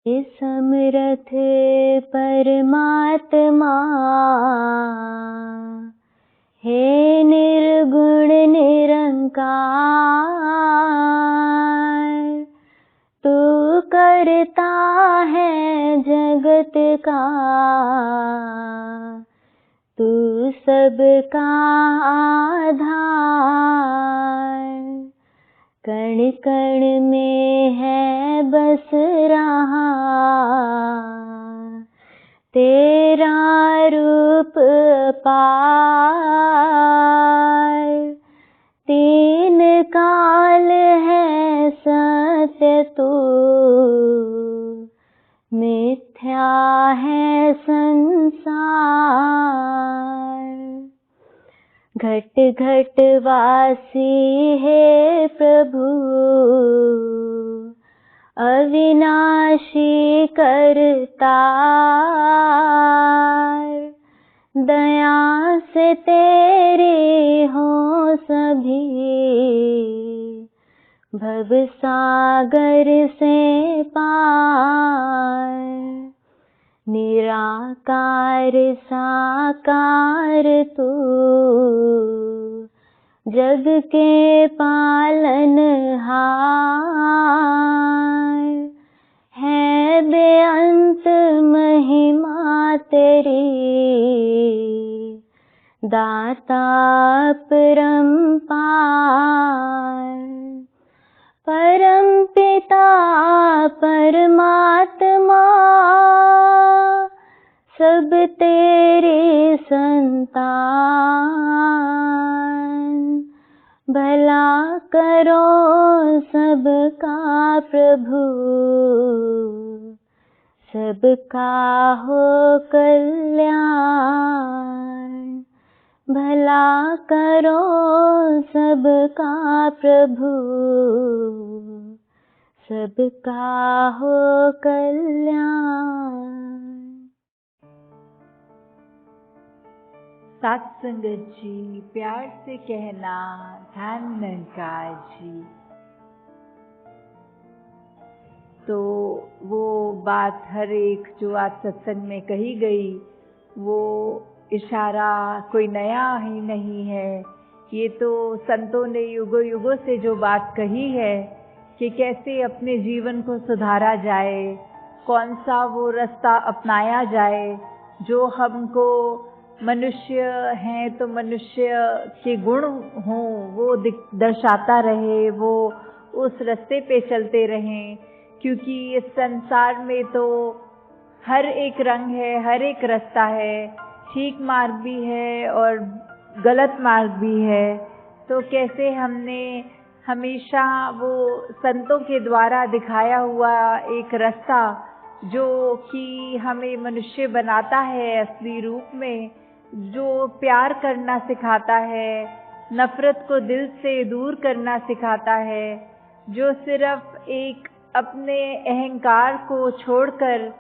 समरथ परमात्मा, हे निर्गुण निरंकार, तू करता है जगत का, तू सबका आधार। कण कण में है बस रहा तेरा रूप पार। तीन काल है सत्य तू, मिथ्या है संसार। घट घट वासी है प्रभु, अविनाशी करतार। दया से तेरे हो सभी, भव सागर से पार। निराकार साकार तू, जग के पालनहार। है बेअंत महिमा तेरी, दाता परम्पार। परम पिता परमात्मा, सब तेरे संतान। भला करो सबका प्रभु, सबका हो कल्याण। भला करो सबका प्रभु, सबका हो कल्याण। सत्संगत जी, प्यार से कहना धन निरंकार जी। तो वो बात हर एक जो आज सत्संग में कही गई, वो इशारा कोई नया ही नहीं है। ये तो संतों ने युगों युगों से जो बात कही है कि कैसे अपने जीवन को सुधारा जाए, कौन सा वो रास्ता अपनाया जाए जो हमको मनुष्य हैं तो मनुष्य के गुण हों वो दर्शाता रहे, वो उस रास्ते पे चलते रहें। क्योंकि इस संसार में तो हर एक रंग है, हर एक रास्ता है, ठीक मार्ग भी है और गलत मार्ग भी है। तो कैसे हमने हमेशा वो संतों के द्वारा दिखाया हुआ एक रास्ता जो कि हमें मनुष्य बनाता है असली रूप में, जो प्यार करना सिखाता है, नफरत को दिल से दूर करना सिखाता है, जो सिर्फ एक अपने अहंकार को छोड़कर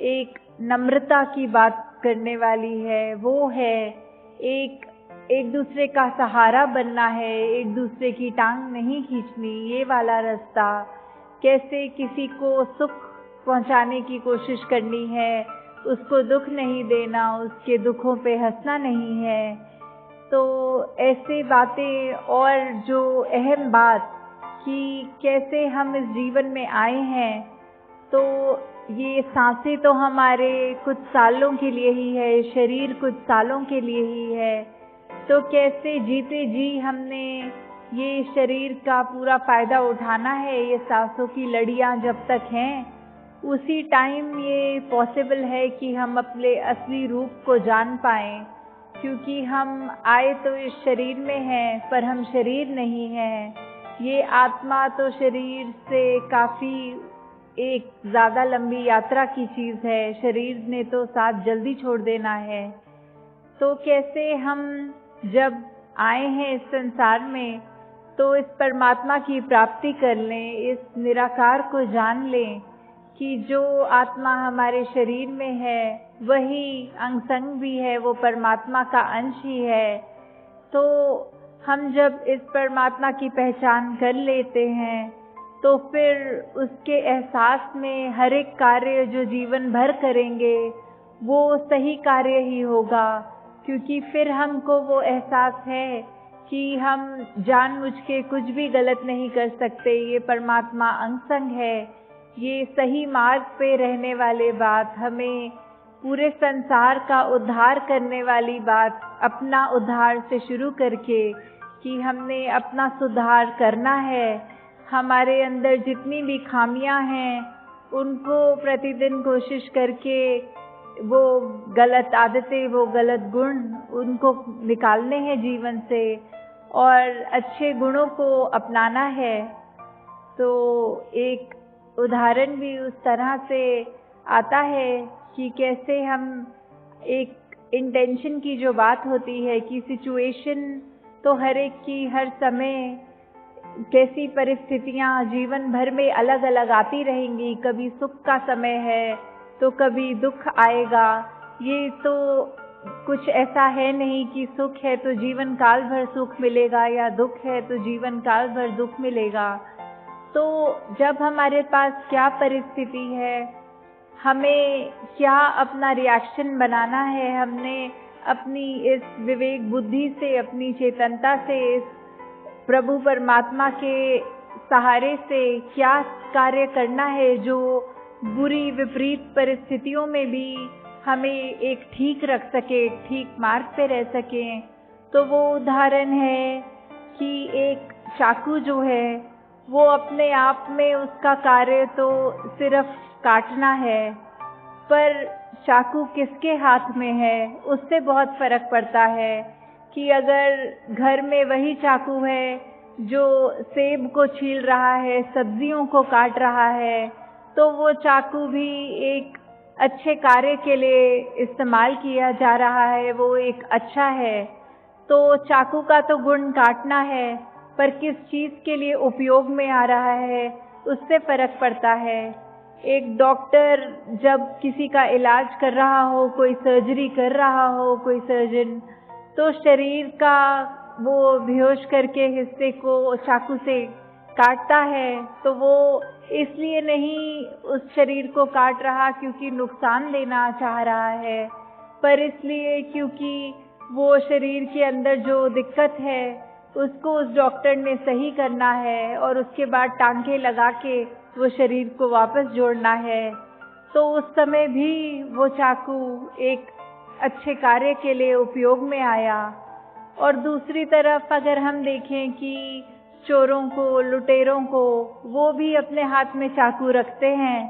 एक नम्रता की बात करने वाली है, वो है एक दूसरे का सहारा बनना है, एक दूसरे की टांग नहीं खींचनी, ये वाला रास्ता। कैसे किसी को सुख पहुंचाने की कोशिश करनी है, उसको दुख नहीं देना, उसके दुखों पे हंसना नहीं है। तो ऐसे बातें, और जो अहम बात कि कैसे हम इस जीवन में आए हैं, तो ये सांसें तो हमारे कुछ सालों के लिए ही है, शरीर कुछ सालों के लिए ही है। तो कैसे जीते जी हमने ये शरीर का पूरा फ़ायदा उठाना है। ये सांसों की लड़ियाँ जब तक हैं उसी टाइम ये पॉसिबल है कि हम अपने असली रूप को जान पाएँ। क्योंकि हम आए तो इस शरीर में हैं, पर हम शरीर नहीं हैं। ये आत्मा तो शरीर से काफ़ी एक ज़्यादा लंबी यात्रा की चीज़ है, शरीर ने तो साथ जल्दी छोड़ देना है। तो कैसे हम जब आए हैं इस संसार में तो इस परमात्मा की प्राप्ति कर लें, इस निराकार को जान लें कि जो आत्मा हमारे शरीर में है वही अंग संग भी है, वो परमात्मा का अंश ही है। तो हम जब इस परमात्मा की पहचान कर लेते हैं तो फिर उसके एहसास में हर एक कार्य जो जीवन भर करेंगे वो सही कार्य ही होगा, क्योंकि फिर हमको वो एहसास है कि हम जानबूझ के कुछ भी गलत नहीं कर सकते। ये परमात्मा अंग संग है, ये सही मार्ग पे रहने वाले बात, हमें पूरे संसार का उद्धार करने वाली बात, अपना उद्धार से शुरू करके कि हमने अपना सुधार करना है। हमारे अंदर जितनी भी खामियां हैं उनको प्रतिदिन कोशिश करके वो गलत आदतें, वो गलत गुण, उनको निकालने हैं जीवन से और अच्छे गुणों को अपनाना है। तो एक उदाहरण भी उस तरह से आता है कि कैसे हम एक इंटेंशन की जो बात होती है कि सिचुएशन तो हर एक की हर समय, कैसी परिस्थितियां जीवन भर में अलग अलग आती रहेंगी। कभी सुख का समय है तो कभी दुख आएगा। ये तो कुछ ऐसा है नहीं कि सुख है तो जीवन काल भर सुख मिलेगा या दुख है तो जीवन काल भर दुख मिलेगा। तो जब हमारे पास क्या परिस्थिति है, हमें क्या अपना रिएक्शन बनाना है, हमने अपनी इस विवेक बुद्धि से, अपनी चेतनता से, इस प्रभु परमात्मा के सहारे से क्या कार्य करना है जो बुरी विपरीत परिस्थितियों में भी हमें एक ठीक रख सके, ठीक मार्ग पे रह सके। तो वो उदाहरण है कि एक चाकू जो है वो अपने आप में उसका कार्य तो सिर्फ काटना है, पर चाकू किसके हाथ में है उससे बहुत फर्क पड़ता है। कि अगर घर में वही चाकू है जो सेब को छील रहा है, सब्जियों को काट रहा है, तो वो चाकू भी एक अच्छे कार्य के लिए इस्तेमाल किया जा रहा है, वो एक अच्छा है। तो चाकू का तो गुण काटना है, पर किस चीज़ के लिए उपयोग में आ रहा है उससे फर्क पड़ता है। एक डॉक्टर जब किसी का इलाज कर रहा हो, कोई सर्जरी कर रहा हो, कोई सर्जन, तो शरीर का वो बेहोश करके हिस्से को चाकू से काटता है, तो वो इसलिए नहीं उस शरीर को काट रहा क्योंकि नुकसान देना चाह रहा है, पर इसलिए क्योंकि वो शरीर के अंदर जो दिक्कत है उसको उस डॉक्टर ने सही करना है और उसके बाद टांके लगा के वो शरीर को वापस जोड़ना है। तो उस समय भी वो चाकू एक अच्छे कार्य के लिए उपयोग में आया। और दूसरी तरफ अगर हम देखें कि चोरों को, लुटेरों को, वो भी अपने हाथ में चाकू रखते हैं,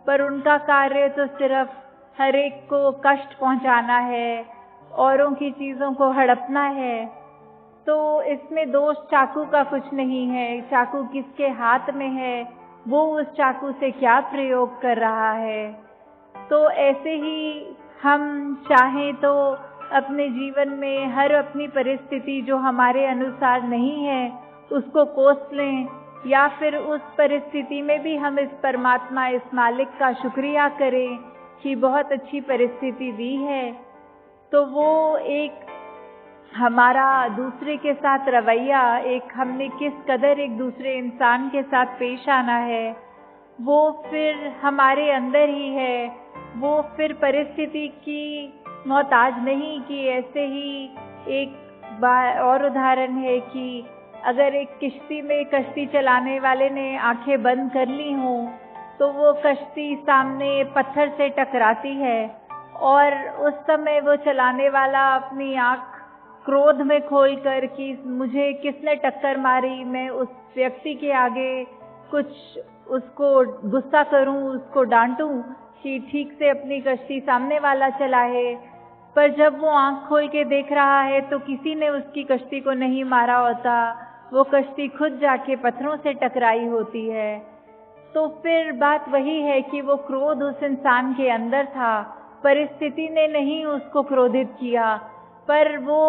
पर उनका कार्य तो सिर्फ हर एक को कष्ट पहुंचाना है, औरों की चीज़ों को हड़पना है। तो इसमें दोष चाकू का कुछ नहीं है, चाकू किसके हाथ में है, वो उस चाकू से क्या प्रयोग कर रहा है। तो ऐसे ही हम चाहें तो अपने जीवन में हर अपनी परिस्थिति जो हमारे अनुसार नहीं है उसको कोस लें, या फिर उस परिस्थिति में भी हम इस परमात्मा, इस मालिक का शुक्रिया करें कि बहुत अच्छी परिस्थिति दी है। तो वो एक हमारा दूसरे के साथ रवैया, एक हमने किस कदर एक दूसरे इंसान के साथ पेश आना है, वो फिर हमारे अंदर ही है। वो फिर परिस्थिति की मोहताज नहीं कि ऐसे ही एक और उदाहरण है कि अगर एक किश्ती में कश्ती चलाने वाले ने आंखें बंद कर ली हों तो वो कश्ती सामने पत्थर से टकराती है और उस समय वो चलाने वाला अपनी आंख क्रोध में खोल कर कि मुझे किसने टक्कर मारी, मैं उस व्यक्ति के आगे कुछ उसको गुस्सा करूं, उसको डांटूं कि ठीक से अपनी कश्ती सामने वाला चलाए। पर जब वो आंख खोल के देख रहा है तो किसी ने उसकी कश्ती को नहीं मारा होता, वो कश्ती खुद जाके पत्थरों से टकराई होती है। तो फिर बात वही है कि वो क्रोध उस इंसान के अंदर था, परिस्थिति ने नहीं उसको क्रोधित किया, पर वो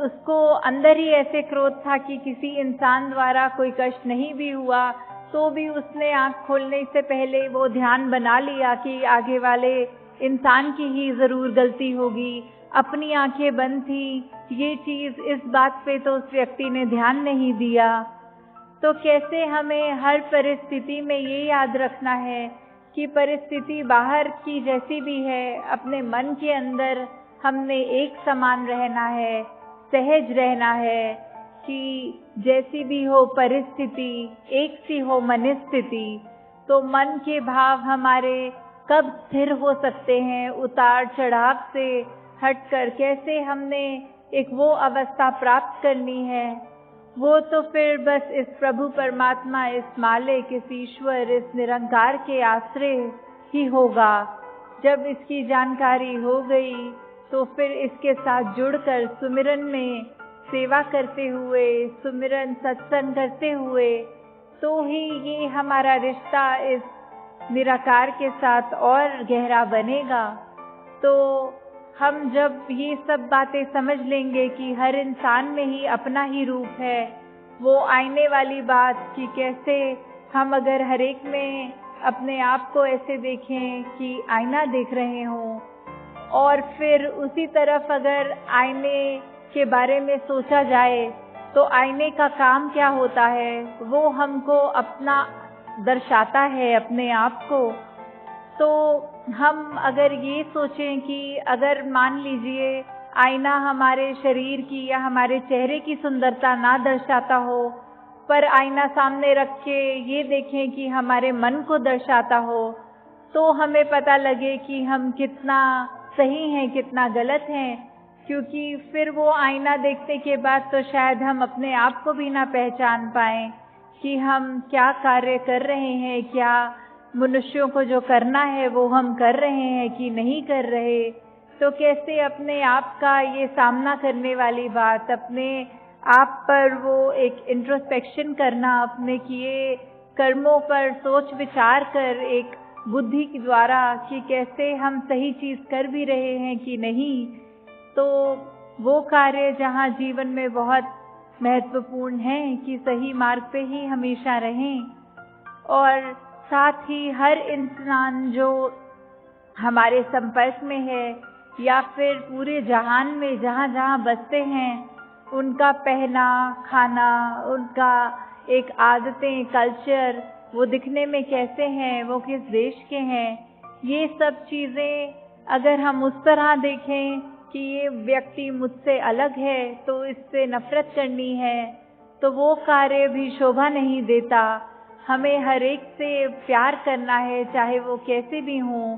उसको अंदर ही ऐसे क्रोध था कि किसी इंसान द्वारा कोई कष्ट नहीं भी हुआ तो भी उसने आंख खोलने से पहले वो ध्यान बना लिया कि आगे वाले इंसान की ही ज़रूर गलती होगी, अपनी आंखें बंद थी। ये चीज़, इस बात पे तो उस व्यक्ति ने ध्यान नहीं दिया। तो कैसे हमें हर परिस्थिति में ये याद रखना है कि परिस्थिति बाहर की जैसी भी है, अपने मन के अंदर हमने एक समान रहना है, सहज रहना है कि जैसी भी हो परिस्थिति, एक सी हो मनस्थिति। तो मन के भाव हमारे कब स्थिर हो सकते हैं, उतार चढ़ाव से हटकर कैसे हमने एक वो अवस्था प्राप्त करनी है, वो तो फिर बस इस प्रभु परमात्मा, इस मालिक, इस ईश्वर, इस निरंकार के आश्रय ही होगा। जब इसकी जानकारी हो गई तो फिर इसके साथ जुड़कर सुमिरन में सेवा करते हुए, सुमिरन सत्संग करते हुए, तो ही ये हमारा रिश्ता इस निराकार के साथ और गहरा बनेगा। तो हम जब ये सब बातें समझ लेंगे कि हर इंसान में ही अपना ही रूप है, वो आईने वाली बात कि कैसे हम अगर हर एक में अपने आप को ऐसे देखें कि आईना देख रहे हों, और फिर उसी तरफ अगर आईने के बारे में सोचा जाए तो आईने का काम क्या होता है, वो हमको अपना दर्शाता है अपने आप को। तो हम अगर ये सोचें कि अगर मान लीजिए आईना हमारे शरीर की या हमारे चेहरे की सुंदरता ना दर्शाता हो, पर आईना सामने रख के ये देखें कि हमारे मन को दर्शाता हो, तो हमें पता लगे कि हम कितना सही हैं, कितना गलत हैं। क्योंकि फिर वो आईना देखने के बाद तो शायद हम अपने आप को भी ना पहचान पाएं कि हम क्या कार्य कर रहे हैं, क्या मनुष्यों को जो करना है वो हम कर रहे हैं कि नहीं कर रहे। तो कैसे अपने आप का ये सामना करने वाली बात, अपने आप पर वो एक इंट्रोस्पेक्शन करना, अपने किए कर्मों पर सोच विचार कर एक बुद्धि के द्वारा कि कैसे हम सही चीज़ कर भी रहे हैं कि नहीं, तो वो कार्य जहाँ जीवन में बहुत महत्वपूर्ण है कि सही मार्ग पे ही हमेशा रहें। और साथ ही हर इंसान जो हमारे संपर्क में है या फिर पूरे जहान में जहाँ जहाँ बसते हैं, उनका पहना खाना, उनका एक आदतें, कल्चर, वो दिखने में कैसे हैं, वो किस देश के हैं, ये सब चीज़ें अगर हम उस तरह देखें कि ये व्यक्ति मुझसे अलग है तो इससे नफरत करनी है, तो वो कार्य भी शोभा नहीं देता। हमें हर एक से प्यार करना है, चाहे वो कैसे भी हों,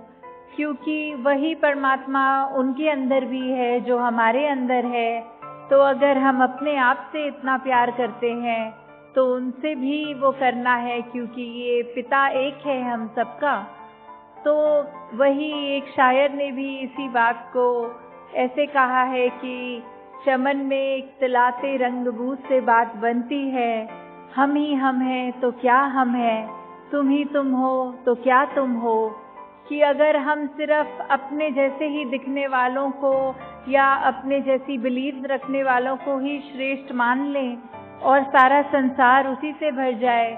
क्योंकि वही परमात्मा उनके अंदर भी है जो हमारे अंदर है। तो अगर हम अपने आप से इतना प्यार करते हैं तो उनसे भी वो करना है, क्योंकि ये पिता एक है हम सबका। तो वही एक शायर ने भी इसी बात को ऐसे कहा है कि चमन में एक तिलाते रंगबूत से बात बनती है, हम ही हम हैं तो क्या हम हैं, तुम ही तुम हो तो क्या तुम हो। कि अगर हम सिर्फ अपने जैसे ही दिखने वालों को या अपने जैसी बिलीव रखने वालों को ही श्रेष्ठ मान लें और सारा संसार उसी से भर जाए,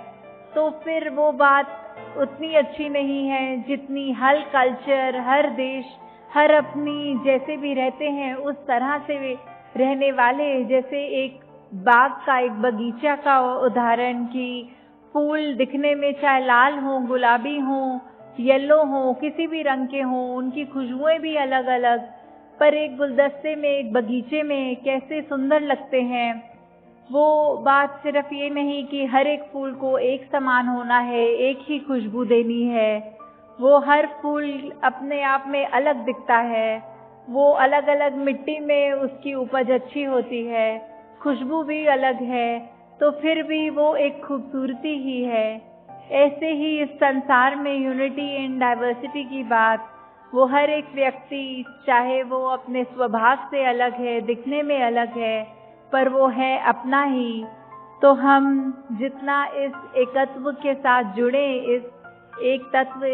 तो फिर वो बात उतनी अच्छी नहीं है जितनी हर कल्चर, हर देश, हर अपनी जैसे भी रहते हैं उस तरह से रहने वाले। जैसे एक बाग का, एक बगीचा का उदाहरण कि फूल दिखने में चाहे लाल हो, गुलाबी हो, येलो हो, किसी भी रंग के हों, उनकी खुशबुएं भी अलग अलग, पर एक गुलदस्ते में, एक बगीचे में कैसे सुंदर लगते हैं। वो बात सिर्फ ये नहीं कि हर एक फूल को एक समान होना है, एक ही खुशबू देनी है। वो हर फूल अपने आप में अलग दिखता है, वो अलग अलग मिट्टी में उसकी उपज अच्छी होती है, खुशबू भी अलग है, तो फिर भी वो एक खूबसूरती ही है। ऐसे ही इस संसार में यूनिटी इन डाइवर्सिटी की बात, वो हर एक व्यक्ति चाहे वो अपने स्वभाव से अलग है, दिखने में अलग है, पर वो है अपना ही। तो हम जितना इस एकत्व के साथ जुड़े, इस एक तत्व,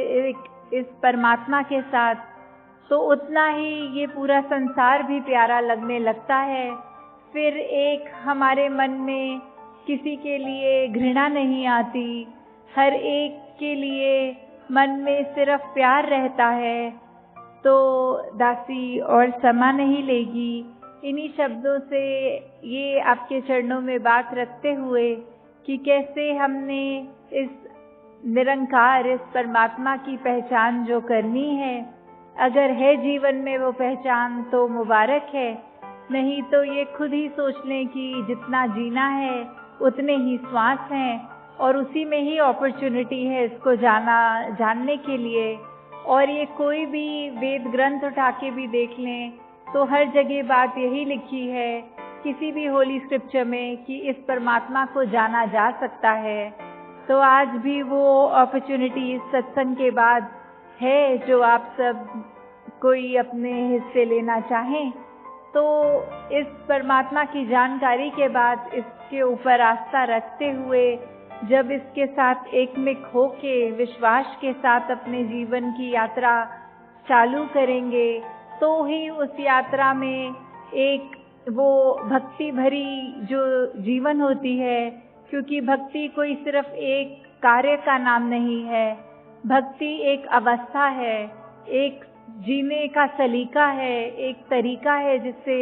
इस परमात्मा के साथ, तो उतना ही ये पूरा संसार भी प्यारा लगने लगता है। फिर एक हमारे मन में किसी के लिए घृणा नहीं आती, हर एक के लिए मन में सिर्फ प्यार रहता है। तो दासी और समा नहीं लेगी, इन्हीं शब्दों से ये आपके चरणों में बात रखते हुए कि कैसे हमने इस निरंकार, इस परमात्मा की पहचान जो करनी है, अगर है जीवन में वो पहचान तो मुबारक है, नहीं तो ये खुद ही सोच लें कि जितना जीना है उतने ही श्वास हैं और उसी में ही अपॉर्चुनिटी है इसको जानने के लिए। और ये कोई भी वेद ग्रंथ उठा के भी देख लें तो हर जगह बात यही लिखी है, किसी भी होली स्क्रिप्चर में, कि इस परमात्मा को जाना जा सकता है। तो आज भी वो अपॉर्चुनिटी इस सत्संग के बाद है, जो आप सब कोई अपने हिस्से लेना चाहें तो इस परमात्मा की जानकारी के बाद इसके ऊपर आस्था रखते हुए जब इसके साथ एकमिक होके विश्वास के साथ अपने जीवन की यात्रा चालू करेंगे तो ही उस यात्रा में एक वो भक्ति भरी जो जीवन होती है, क्योंकि भक्ति कोई सिर्फ एक कार्य का नाम नहीं है, भक्ति एक अवस्था है, एक जीने का सलीका है, एक तरीका है जिससे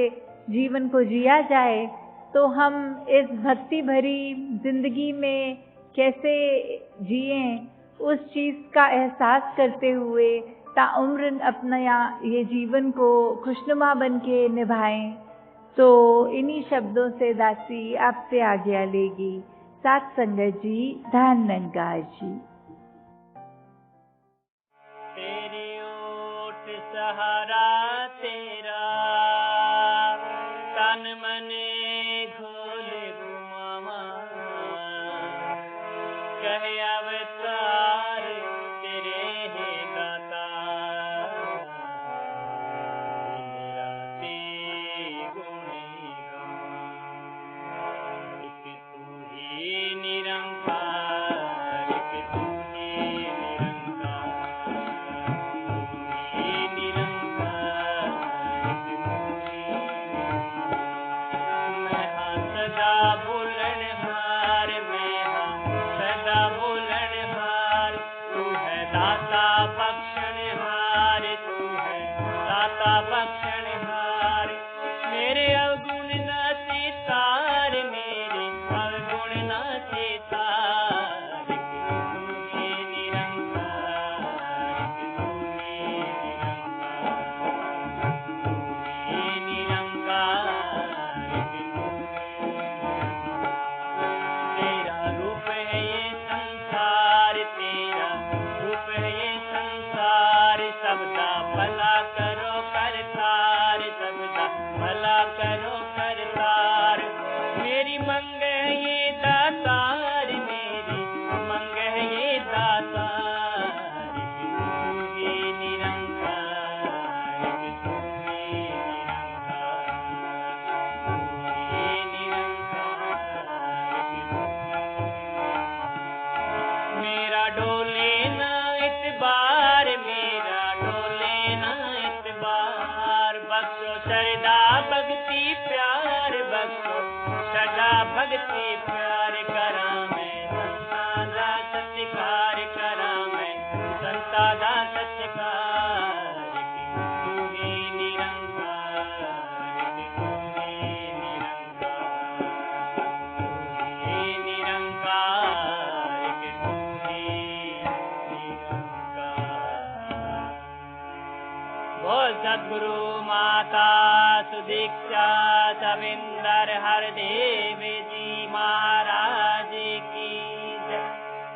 जीवन को जिया जाए। तो हम इस भक्ति भरी जिंदगी में कैसे जिएं, उस चीज़ का एहसास करते हुए ताउम्र अपना ये जीवन को खुशनुमा बन के निभाएं। तो इन्हीं शब्दों से दासी आपसे आज्ञा लेगी। साथ संगत जी, धन निरंकार जी। तेरी ओट सहारा तेरा, तन मन खोले घुमावा, कहे अवतार तेरे है दाता, निराते गुणी गावा, एक तू ही निरंकार, एक तू ही निरंकार, तू ही निरंकार, एक तू ही मैं हाँ सदा बोलन हार, मैं हाँ सदा बोलन हार, तू है दाता बख्शण हार, तू है दाता बख्शण हार, मेरे अवगुण न चितार, मेरे अवगुण न चितार, तू ही निरंकार, तू ही निरंकार, तू ही निरंकार, तेरा रूप है ये संसार, तेरा रूप है ये संसार, सबदा भला करो करतार, सबदा भला करो करतार, मेरी मंग है ये दातार, मेरी मंग है ये दातार, तू ही निरंकार, तू ही निरंकार, तू ही निरंकार, मेरा डोले ना इतबार, मेरा डोले ना इतबार, बख्शो श्रद्धा भक्ति प्यार, बख्शो श्रद्धा भक्ति प्यार, करा मैं संता दा सत्कार, करा मैं संता दा सत्कार, तू ही निरंकार, तू ही निरंकार, तू ही निरंकार, तू ही निरंकार। बोल सद्गुरु माता सुदीक्षा सविंदर हरदेव जी महाराज की जय।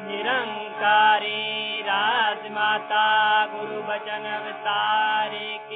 निरंकारी राजमाता गुरु बचन अवतार की